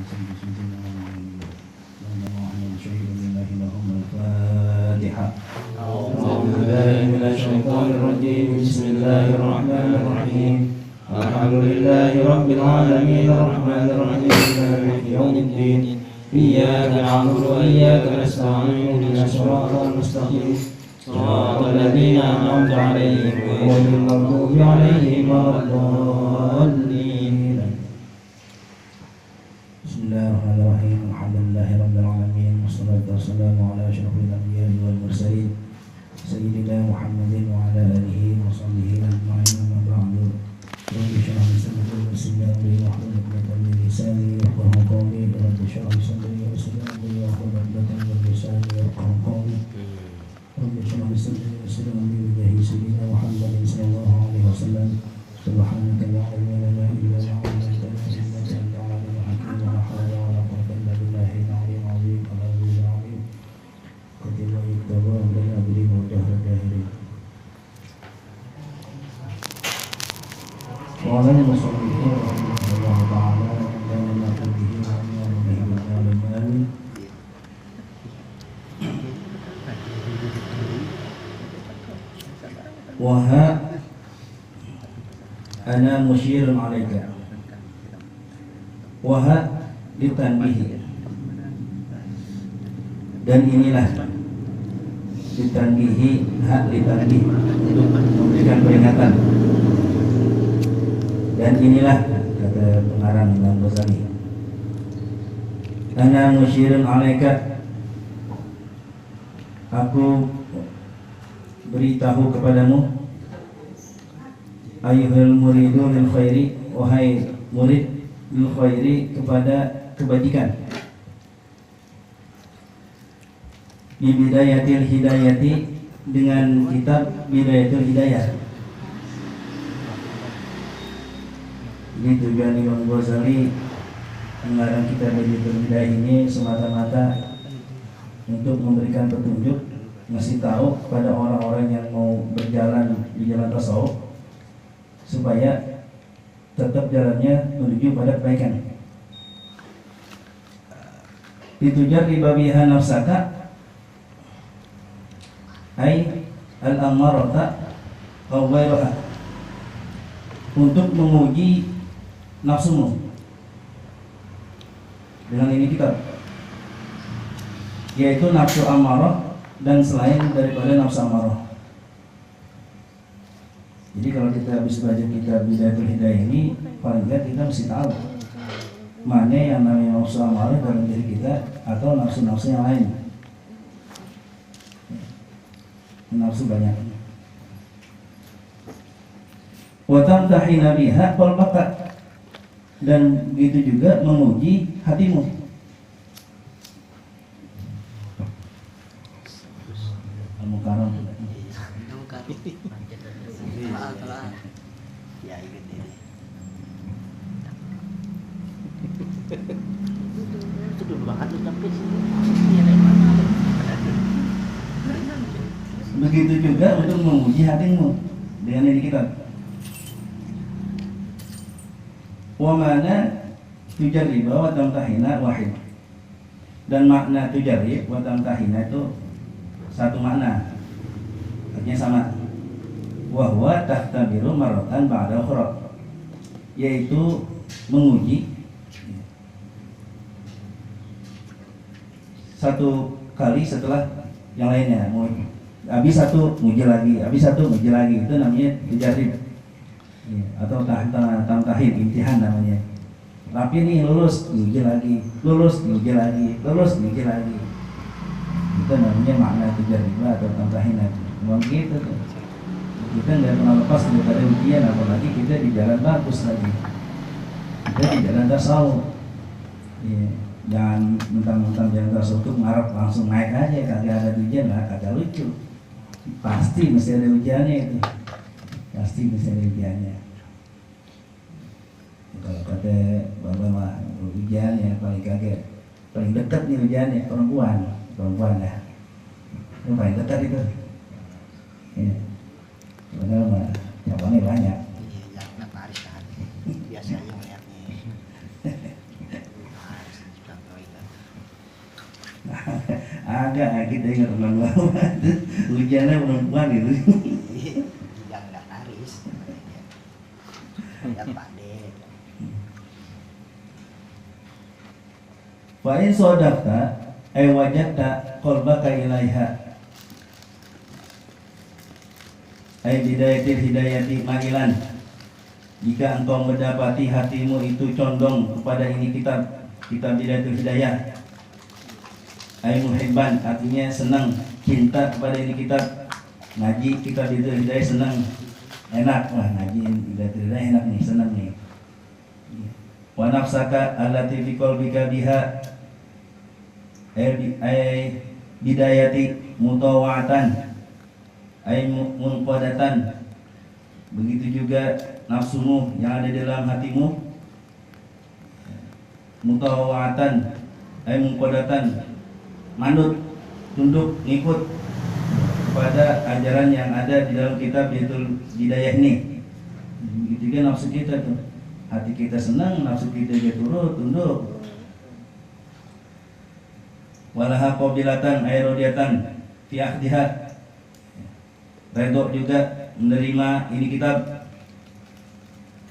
Bismillahirrahmanirrahim. Alhamdulillahi rabbil alamin arrahmanir rahim maliki yaumiddin. Iyyaka na'budu wa iyyaka nasta'in ihdinas siratal mustaqim siratal ladzina an'amta 'alaihim ghairil maghdubi 'alaihim waladdallin. Bismillahirrahmanirrahim. Alhamdulillahi rabbil alamin wassalatu wassalamu ala asyrafil anbiya'i wal mursalin sayyidina Muhammadin wa ala alihi wa sahbihi ajma'in. Amma ba'du. Rabbi shrah li sadri wa yassir li amri wahlul 'uqdatam min lisani yafqahu qawli. Rabbi shrah li sadri wa yassir li amri wahlul 'uqdatam min lisani yafqahu qawli. Rabbi shrah li sadri wa yassir li amri bi jahi sayyidina Muhammadin sallallahu alaihi wasallam. Subhanaka la ilma lana illa ma 'allamtana innaka antal 'alimul hakim. Wa la hawla wa la quwwata illa billahil 'aliyyil 'azim. Al-'aliyyil 'azim. Kutiba yuktaba lana bil mujahid jahirin. Wa ala muslimin rahimahullah ta'ala dan nabihi wa alihi wa sahbihi. Wa ana musyirun 'alaika. Wa ditanbihi. Dan inilah ditanbihi, hak ditanbih untuk memberikan peringatan. Dan inilah kata pengarang Imam Ghazali, ana musyirun 'alaika, aku beritahu kepadamu, ayyuhal muridu lil khairi, wahai murid lil khairi, kepada kebajikan. Bi bidayatil hidayati, dengan kitab Bidayatul Hidayah. Ini tujuan Imam Ghazali mengarang kitab Bidayatul Hidayah ini semata-mata untuk memberikan petunjuk, ngasih tahu kepada orang-orang yang mau berjalan di jalan tasawuf supaya tetap jalannya menuju pada kebaikan. Ditujar di babiha nafsaka, ai al-ammarata aw ghairaha, untuk menguji nafsumu. Dengan ini kitab, yaitu nafsu ammarah dan selain daripada nafsu ammarah. Jadi kalau kita habis baca kitab Bidayatul Hidayah ini, paling tidak kita mesti tahu mana yang namanya nafsu ammarah dalam diri kita atau nafsu-nafsu yang lain. Nafsu banyak. Wa tamtahina biha qalbaka, dan begitu juga menguji hatimu. Al-Mukarram. Itu dulu banget lu tapi begitu juga untuk menguji hatimu dengan ini kitab. Wa mana tujarriba wa tamtahina wahid, dan makna tujarrib wa tamtahina itu satu makna, artinya sama. Wa huwa tahtabiru marratan ba'da ukhra, yaitu menguji satu kali setelah yang lainnya. Habis satu muji lagi, habis satu muji lagi, itu namanya tujarrib atau tamtahid, imtihan namanya. Tapi ini lulus muji lagi, lulus muji lagi, lulus muji lagi, itu namanya makna tujarrib atau tamtahin. Memang gitu tuh, kita nggak pernah lepas daripada ujian, apalagi kita di jalan bagus lagi, kita di jalan tasawuf. Jangan mentang-mentang jalan tasawuf tuh ngarep langsung naik aja, kagak ada ujian lah, kagak lucu. Pasti mesti ada ujiannya itu, pasti mesti ada ujiannya. Kalau kata bapak mah ujiannya paling kaget, paling dekat nih ujiannya perempuan ya, itu paling dekat itu. Ya. Sebenarnya mah jawabannya banyak. Iya, jangan Pak Aris kan. Biasanya melihatnya. kagak kita ingat bulan lawan hujannya perempuan gitu. Yang nggak laris namanya. Ya Pak De. Fa in sadaqta ay wajadta qalbaka ilaiha ay bidayatil hidayati ma'ilan. Jika engkau mendapati hatimu itu condong kepada ini kitab bidayatul hidayah, ay muhibban artinya senang, cinta kepada ini kitab, ngaji kitab bidayatul hidayah senang, enak, wah ngaji bidayatul hidayah enak nih, senang nih. Wa nafsaka allati fi qalbika biha ay bidayati mutawatan ay munqadatan. Begitu juga nafsumu yang ada di dalam hatimu mutawatan ay munqadatan, manut, tunduk, ngikut kepada ajaran yang ada di dalam kitab Bidayatul Hidayah ini. Begitu juga nafsu kita tuh, hati kita senang, nafsu kita juga turut, tunduk. Walaha qabilatan ay radiyatan fi ahdiha, redho juga menerima ini kitab.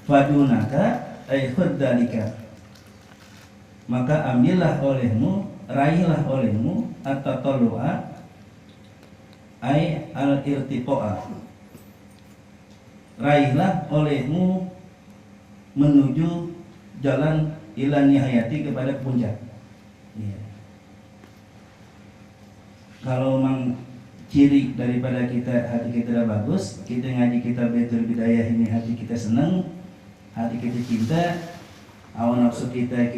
Fadunaka ay khuddalika, maka ambillah olehmu, raihlah olehmu at-tatallu'a ay al-irtiqa'a, raihlah olehmu menuju jalan ila nihayati, kepada puncak. Ya. Kalau memang ciri daripada hati kita dah bagus, kita ngaji kitab Bidayatul Hidayah ini hati kita senang, hati kita cinta, hawa nafsu kita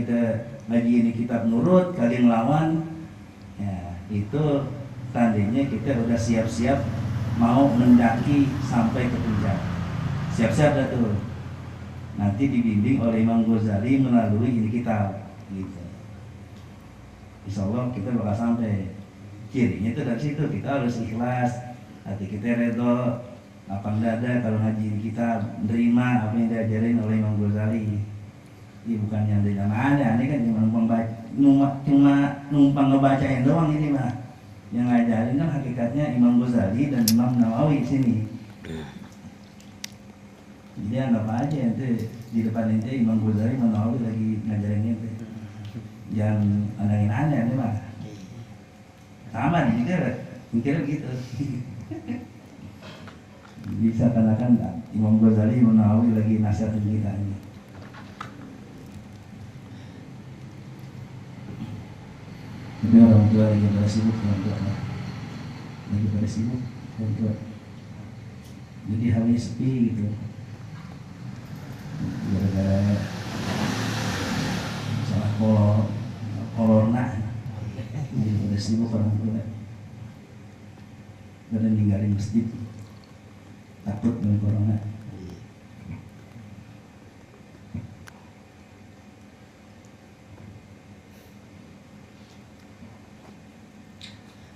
ngaji ini kitab nurut, kalian lawan, ya itu tandanya kita udah siap-siap mau mendaki sampai ke puncak. Siap-siap dah tuh. Nanti dibimbing oleh Imam Ghazali melalui ini kitab, gitu. Insya Allah kita bakal sampai. Cirinya itu dari situ, kita harus ikhlas, hati kita redho, lapang dada kalau ngaji kita menerima apa yang diajarin oleh Imam Ghazali. Ini bukan yang dari mana, ini kan cuma numpang ngebacain doang ini mah. Yang ngajarin kan hakikatnya Imam Ghazali dan Imam Nawawi di sini. Jadi anggap aja ente di depan ente Imam Ghazali, Imam Nawawi lagi ngajarin ente. Jangan andangin aneh ini mah. Sama nih, mikirnya gitu. Bisa katakan Imam Ghazali, Imam Nawawi lagi nasihatin kita ini. Ini orang tua lagi pada sibuk, orang tua lagi pada sibuk, orang tua. Jadi hawanya sepi gitu. Gara-gara masalah corona. Jadi pada sibuk orang tua. Pada ninggalin masjid, takut dengan corona.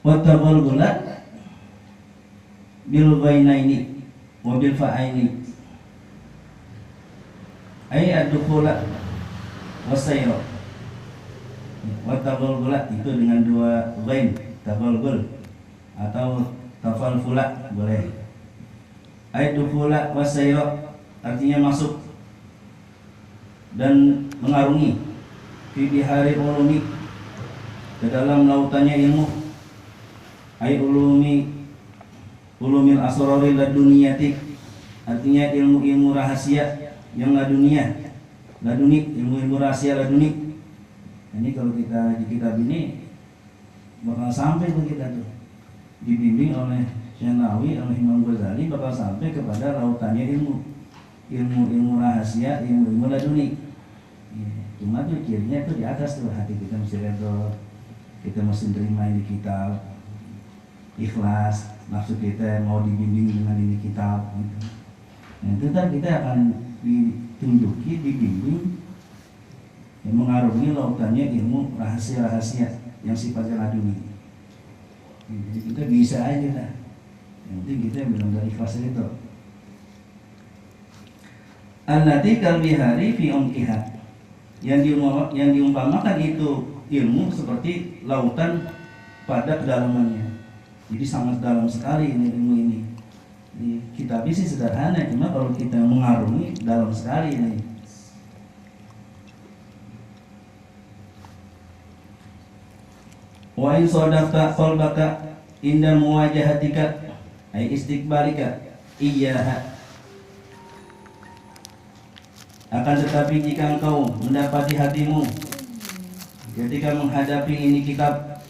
Wattaqul gula bil ghainaini wa bil fa'aini ay ad-dukhula wasayra. Wattaqul gula itu dengan dua ghain, taqul atau tafalfula boleh. Ay dukhula wasayra artinya masuk dan mengarungi fi bihari ulumi, ke dalam lautannya ilmu. Ay ulumil asraril laduniyatik, artinya ilmu-ilmu rahasia yang laduni, ilmu-ilmu rahasia laduni. Ini kalau kita di kitab ini bakal sampai ke kita tuh, dibimbing oleh Syekh Nawawi, oleh Imam Ghazali, bakal sampai kepada lautannya ilmu rahasia, ilmu laduni. Cuma tuh cirinya tuh di atas tuh, hati kita mesti redho, kita mesti terima ini kitab, ikhlas, nafsu kita mau dibimbing dengan ini kitab gitu. Nah, itu kan kita akan ditunjuki, dibimbing, yang mengarungi lautannya ilmu rahasia-rahasia yang sifatnya laduni. Jadi kita bisa aja lah. Yang penting kita benar-benar ikhlas itu. Allati kalbihari fi umkiha, yang diumpamakan itu ilmu seperti lautan pada kedalamannya. Jadi sangat dalam sekali ini ilmu ini. Kitab sih sederhana, cuma kalau kita mengarungi dalam sekali ini. Wa in sadaqta qalbaka inda muwajahatika ay istiqbalika iyyaha. Akan tetapi jika engkau mendapati hatimu ketika menghadapi ini kitab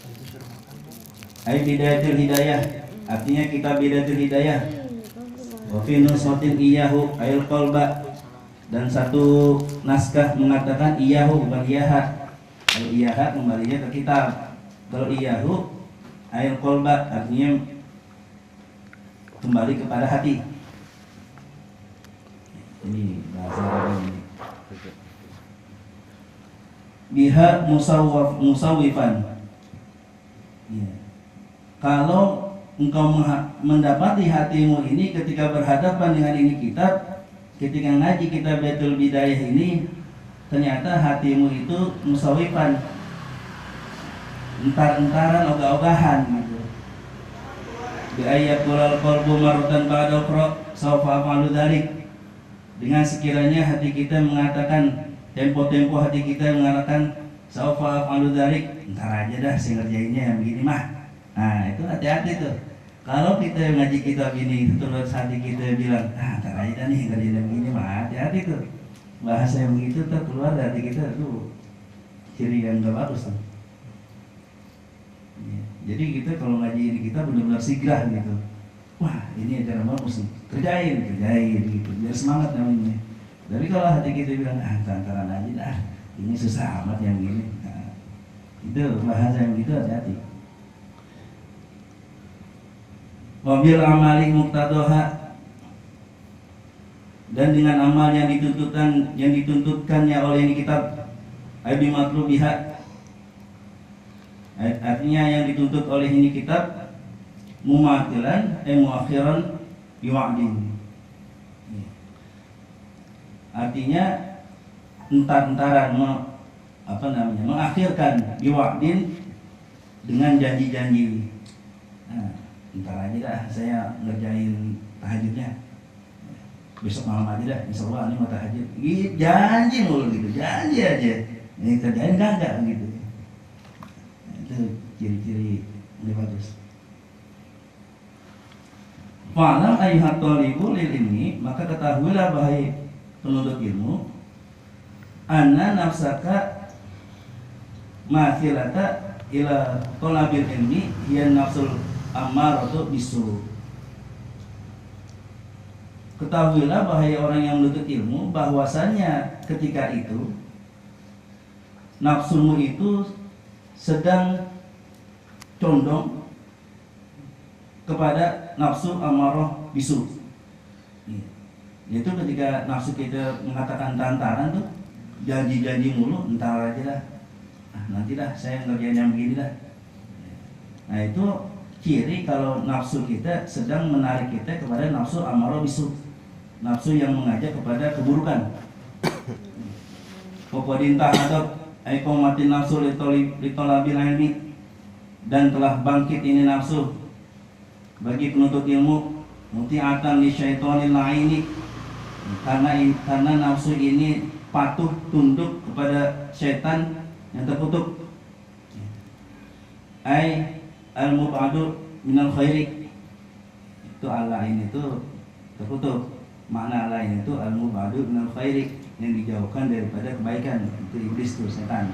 ay bidayatul hidayah, artinya kitab bidayatul hidayah, wa fi nusratin iyyahu ayil qalba, dan satu naskah mengatakan iyyahu bukan iyaha. Kalau iyaha kembalinya ke kitab, kalau iyyahu ayil qalba artinya kembali kepada hati. Ini bahasa Arab ini. Biha musawwifan. Ya. Kalau engkau mendapati hatimu ini ketika berhadapan dengan ini kitab, ketika ngaji kitab Baitul Bidayah ini, ternyata hatimu itu musawwifan, entar-entaran, ogah-ogahan gitu. Bi ayatul qalbu maratan ba'da ukhra sawfa afalu dzalik. Dengan sekiranya hati kita mengatakan, tempo-tempo hati kita mengatakan sawfa afalu dzalik, entar aja dah saya ngerjainnya yang begini mah. Nah itu hati-hati tuh. Kalau kita ngaji kitab ini terus hati kita bilang, entar aja dah nih ngerjain yang begini mah, hati-hati tuh. Bahasa yang begitu tuh keluar dari kita tuh ciri yang gak bagus tuh. Jadi kita kalau ngaji ini kita benar-benar sigrah gitu. Wah ini acara bagus nih, kerjain gitu, biar semangat namanya. Tapi kalau hati kita bilang antaran aja dah, ini susah amat yang gini. Nah, itu bahasa yang gitu hati-hati. Wabil amali muqtadoha, dan dengan amal yang dituntutkannya oleh ini kitab abi matlubiha, artinya yang dituntut oleh ini kitab mumatilan muakhiran biwa'din, artinya entar-entaran mengakhirkan biwa'din dengan janji-janji. Nah, entar aja dah saya ngerjain tahajudnya, besok malam aja dah, insya Allah ini mau tahajud. Janji mulu gitu, janji aja. Ini kerjain kagak gitu. Itu ciri-ciri yang bagus. Fa'lam ayyuhat thalibu lil ilmi, maka ketahuilah bahai penuntut ilmu, anna nafsaka mathilata ila thalabil ilmi hiya nafsul ammaratu bisu. Ketahuilah bahai orang yang menuntut ilmu, bahwasannya ketika itu nafsumu itu sedang condong kepada nafsu amarah bisu. Itu ketika nafsu kita mengatakan tantaran tuh, janji-janji mulu, entar aja dah, nanti dah saya ngerjain yang begini dah. Nah itu ciri kalau nafsu kita sedang menarik kita kepada nafsu amarah bisu, nafsu yang mengajak kepada keburukan. Pokoknya hadap aikomatin nafsu litolabil ilmi, dan telah bangkit ini nafsu bagi penuntut ilmu, muti'atan li syaitonil la'ini, karena nafsu ini patuh tunduk kepada syaitan yang terkutuk. Ai al-mub'adu minal khairi, itu Allah ini tuh terkutuk. Makna lain itu al-mub'adu minal khairi, yang dijauhkan daripada kebaikan. Itu iblis tuh, setan.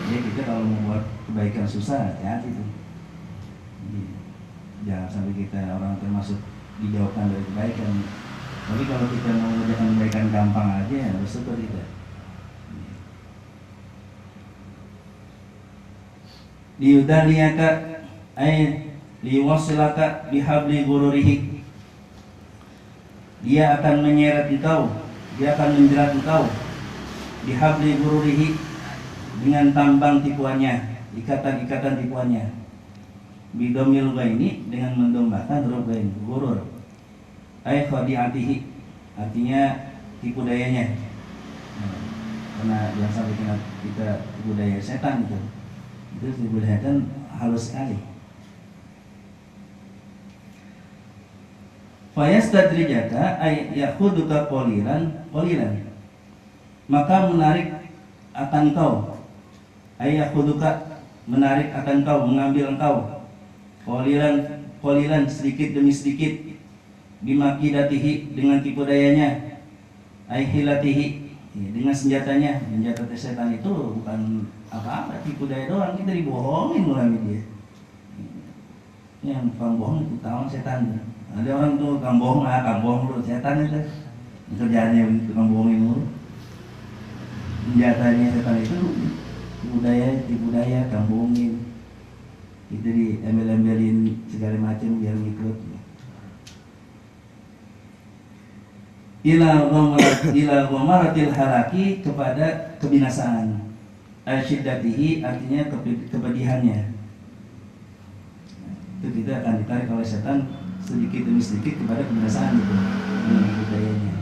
Jadi kita kalau membuat kebaikan susah, hati-hati tuh. Jangan sampai kita orang termasuk dijauhkan dari kebaikan. Tapi kalau kita mau mengerjakan kebaikan gampang aja, ya bersyukur kita. Liudaliyaka ay liwasilaka bihabli gururihi, dia akan menyeret engkau, dia akan menjerat engkau bihabli gururihi, dengan tambang tipuannya, ikatan-ikatan tipuannya. Bidomil ghaini, dengan mendombakan huruf ghain, gurur. Ay khadi'atihi, artinya tipu dayanya. Karena jangan sampai kita tipu daya setan itu. Itu tipu daya setan halus sekali. Fayastadrijaka ay yakhuduka qalilan, maka menarik akan kau, ay yakhuduka, menarik akan kau, mengambil engkau, qalilan, sedikit demi sedikit, bimakidatihi, dengan tipu dayanya, ay hilatihi, dengan senjatanya. Senjata setan itu bukan apa-apa, tipu daya doang, kita dibohongin mulai dia. Yang tukang bohong itu tahun setan. Ada orang tuh tukang bohong lu, setan itu kerjaannya begitu, tukang bohongin lu. Senjatanya setan itu tipu daya, tukang bohongin. Itu diembel-embelin segala macam biar ngikut. Ila ghamaratil halaki, kepada kebinasaan. Asyiddatihi, artinya kepedihannya. Itu kita akan ditarik oleh setan sedikit demi sedikit kepada kebinasaan itu dengan budayanya.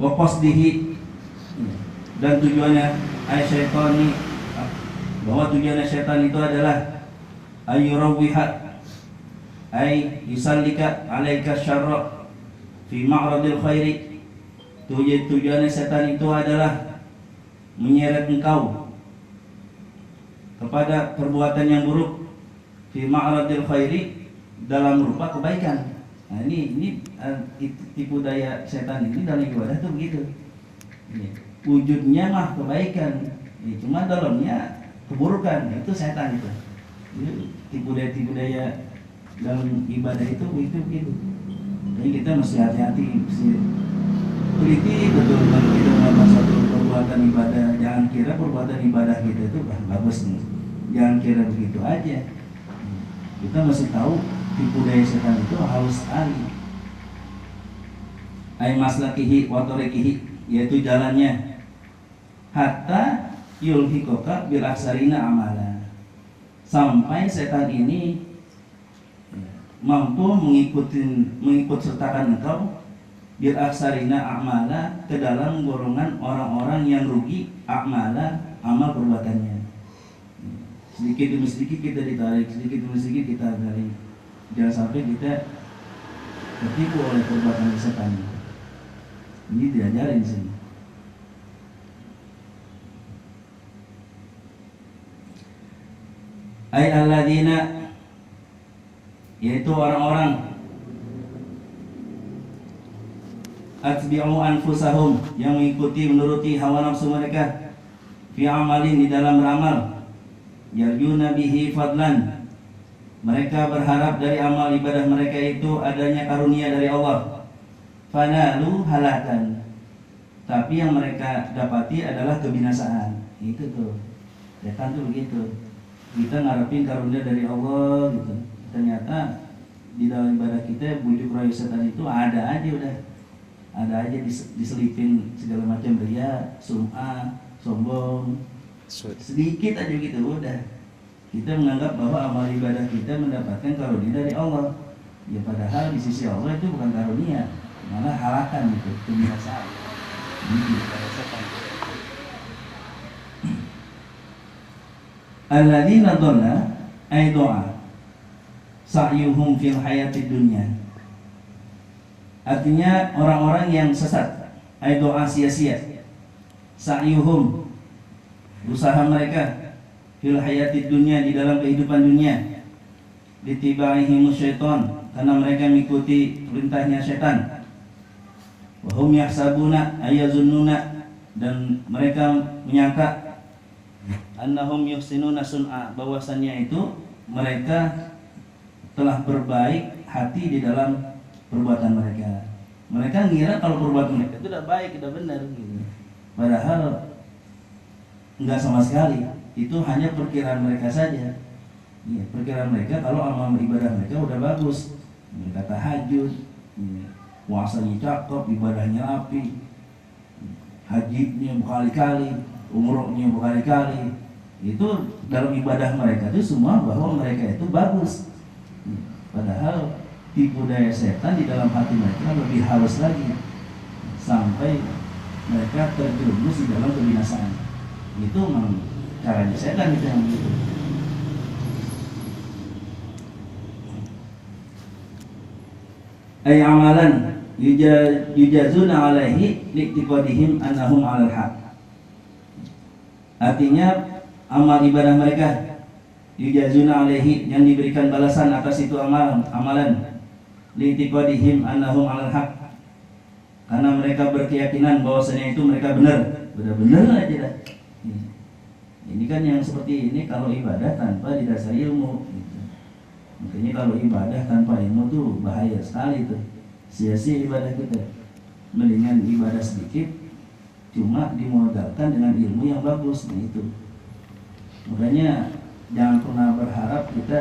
Wa qasdihi, dan tujuannya syaitani, bahwa tujuannya setan itu adalah ayyurawiha, ay yusallika alaika syarra fi ma'radil khairi. Tujuannya setan itu adalah menyeret engkau kepada perbuatan yang buruk, fi ma'radil khairi, dalam rupa kebaikan. Nah ini tipu daya setan ini dalam ibadah tuh begitu. Wujudnya mah kebaikan, cuma dalamnya keburukan. Itu setan itu. Tipu daya dalam ibadah itu begitu. Jadi kita mesti hati-hati, mesti teliti betul kalau kita melakukan suatu perbuatan ibadah. Jangan kira perbuatan ibadah kita itu bagus nih. Jangan kira begitu aja. Kita mesti tahu tipu daya setan itu halus sekali. Ay maslakihi wa tariqihi, yaitu jalannya. Hatta yulhiqaka bil aksarina amala, sampai setan ini mampu mengikut sertakan engkau bil aksarina amala, ke dalam golongan orang-orang yang rugi amala, amal perbuatannya. Sedikit demi sedikit kita ditarik, sedikit demi sedikit kita tarik. Jangan sampai kita tertipu oleh perbuatan setan. Ini diajarin di sini. Ay alladzina, yaitu orang-orang atbi'u anfusahum, yang mengikuti menuruti hawa nafsu mereka, fi amalin, di dalam beramal, yarjuna bihi fadlan, mereka berharap dari amal ibadah mereka itu adanya karunia dari Allah. Fanalu halakan, tapi yang mereka dapati adalah kebinasaan. Itu tuh setan tuh begitu. Kita ngarepin karunia dari Allah gitu, ternyata di dalam ibadah kita bujuk rayu setan itu ada aja, udah ada aja diselipin segala macam ria, sum'ah, sombong, sedikit aja gitu udah. Kita menganggap bahwa amal ibadah kita mendapatkan karunia dari Allah. Ya padahal di sisi Allah itu bukan karunia, malah halakan gitu, kebinasaan. Ini setan. Alladzina dhalla ay doa sa'yuhum fil hayatid dunya. Artinya orang-orang yang sesat, ay doa sia-sia. Sa'yuhum, usaha mereka, fil hayatid dunya, di dalam kehidupan dunia, ditibaihimus syaitan, karena mereka mengikuti perintahnya syaitan. Wahum yahsabuna ayazunnuna, dan mereka menyangka annahum yuhsinuna sun'a, bahwasannya itu mereka telah berbaik hati di dalam perbuatan mereka. Mereka ngira kalau perbuatan mereka itu udah baik, udah benar gitu. Padahal enggak sama sekali. Itu hanya perkiraan mereka saja. Ya, perkiraan mereka kalau amal ibadah mereka udah bagus. Mereka tahajud, ya, puasanya cakep, ibadahnya rapi, hajinya berkali-kali, umrohnya berkali-kali. Itu dalam ibadah mereka itu semua bahwa mereka itu bagus. Padahal tipu daya setan di dalam hati mereka lebih halus lagi, sampai mereka terjerumus di dalam kebinasaan. Itu memang caranya setan itu yang begitu. Ay amalan yujazuna alaihi li'tiqadihim annahum 'alal haq. Artinya amal ibadah mereka yujazuna alaihi, yang diberikan balasan atas itu amalan li'tiqadihim annahum 'alal haq, karena mereka berkeyakinan bahwasanya itu mereka benar aja dah. Ini kan yang seperti ini kalau ibadah tanpa didasari ilmu gitu. Makanya kalau ibadah tanpa ilmu tuh bahaya sekali tuh, sia-sia ibadah kita. Mendingan ibadah sedikit cuma dimodalkan dengan ilmu yang bagus. Nah itu makanya jangan pernah berharap kita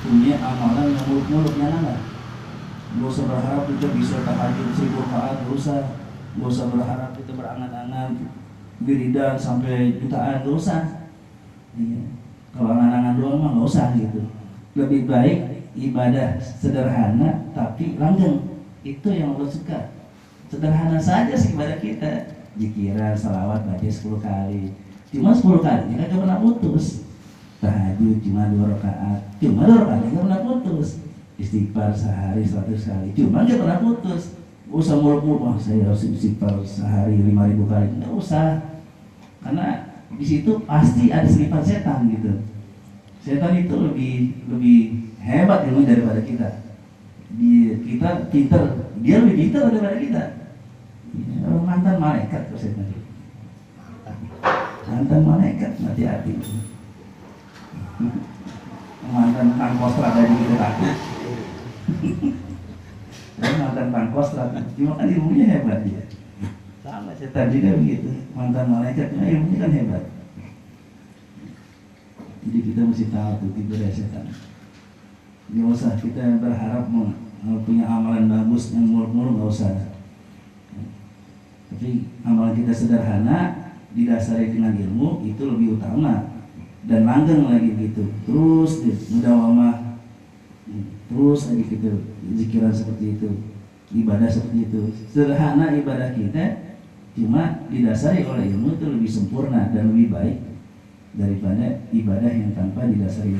punya amalan yang muluk-muluk, jangan lah. Gak usah berharap kita bisa tahajud 1000 rakaat, gak usah berharap kita berangan-angan wiridan sampai jutaan, gak usah. Iya. Kalau angan-angan doang mah gak usah gitu. Lebih baik ibadah sederhana tapi langgeng. Itu yang Allah suka. Sederhana saja sih ibadah kita. Zikiran, salawat baca 10 kali. Cuma 10 kali gak pernah putus. Tahajud cuma 2 rakaat. Cuma 2 rakaat gak pernah putus. Istighfar sehari 100 kali. Cuma gak pernah putus. Gak usah muluk-muluk, saya harus istighfar sehari 5000 kali. Gak usah. Karena di situ pasti ada selipan setan gitu. Setan itu lebih hebat ilmu daripada kita. Kita pintar, dia lebih pintar daripada kita. Mantan malaikat tuh setan. Mantan malaikat, hati-hati. Mantan pangkostrat aja kita takut. Mantan pangkostrat, cuma kan ilmunya hebat dia. Sama setan juga begitu, mantan malaikat, ilmunya kan hebat. Jadi kita mesti tahu tuh tipe dari setan. Gak usah kita berharap punya amalan bagus yang muluk-muluk, gak usah. Tapi amalan kita sederhana, didasari dengan ilmu, itu lebih utama dan langgeng lagi gitu. Terus mudawamah, terus lagi gitu, zikiran seperti itu, ibadah seperti itu. Sederhana ibadah kita, cuma didasari oleh ilmu itu lebih sempurna dan lebih baik daripada ibadah yang tanpa didasari